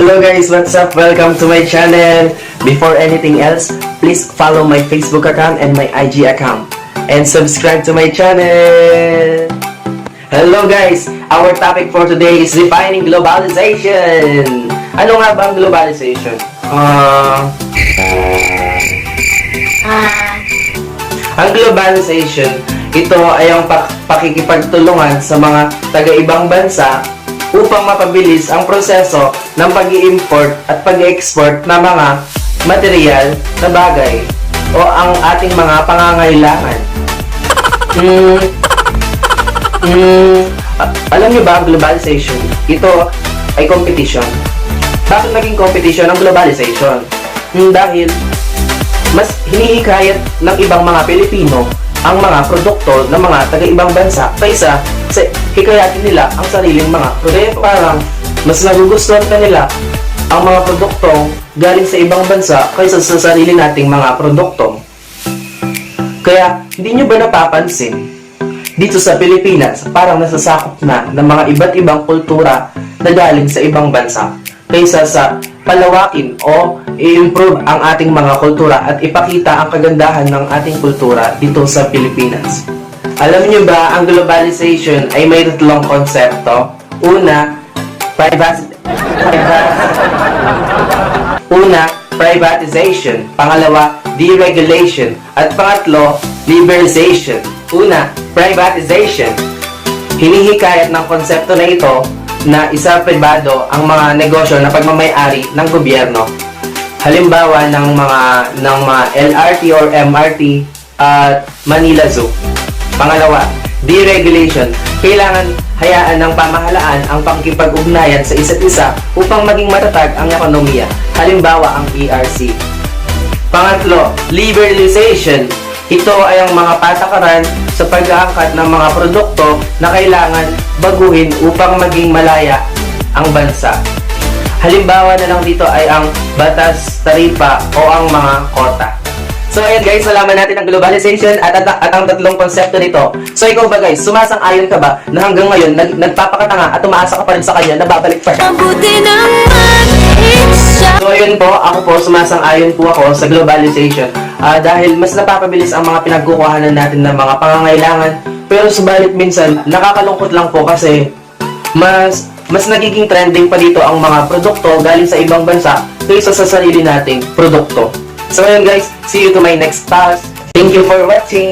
Hello guys, what's up? Welcome to my channel. Before anything else, please follow my Facebook account and my IG account. And subscribe to my channel. Hello guys, our topic for today is defining globalization. Ano nga ba ang globalization? Ang globalization, ito ay ang pakikipagtulungan sa mga taga-ibang bansa upang mapabilis ang proseso ng pag-i-import at pag-i-export ng mga material na bagay o ang ating mga pangangailangan. Alam niyo ba ang globalization? Ito ay competition. Bakit naging competition ang globalization? Dahil mas hinihikayat ng ibang mga Pilipino ang mga produkto ng mga taga-ibang bansa kaysa sa hikayatin nila ang sariling mga produkto. Parang mas nagugustuhan nila ang mga produktong galing sa ibang bansa kaysa sa sarili nating mga produkto. Kaya hindi nyo ba napapansin dito sa Pilipinas parang nasasakop na ng mga iba't ibang kultura na galing sa ibang bansa kaysa sa palawakin o i-improve ang ating mga kultura at ipakita ang kagandahan ng ating kultura dito sa Pilipinas. Alam niyo ba, ang globalization ay may tatlong konsepto. Una, privatization. Pangalawa, deregulation. At pangatlo, liberalization. Una, privatization. Hinihikayat ng konsepto na ito na isa pribado ang mga negosyo na pagmamay-ari ng gobyerno. Halimbawa ng mga LRT or MRT at Manila Zoo. Pangalawa, deregulation. Kailangan hayaan ng pamahalaan ang pakikipag-ugnayan sa isa't isa upang maging matatag ang ekonomiya. Halimbawa ang ERC. Pangatlo, liberalization. Ito ay ang mga patakaran sa pag-aangkat ng mga produkto na kailangan baguhin upang maging malaya ang bansa. Halimbawa na lang dito ay ang batas, taripa o ang mga kota. So ayan guys, salamat natin ang globalization at ang tatlong konsepto nito. So ikaw ba guys, sumasang-ayon ka ba na hanggang ngayon nagpapakatanga at umaasa ka pa rin sa kanya na babalik pa siya? So ayun po, ako po sumasang-ayon po ako sa globalization dahil mas napapabilis ang mga pinagkukuhanan natin ng mga pangangailangan, pero subalit minsan nakakalungkot lang po kasi mas nagiging trending pa dito ang mga produkto galing sa ibang bansa kaysa sa sarili nating produkto. So ayun guys, see you to my next class. Thank you for watching.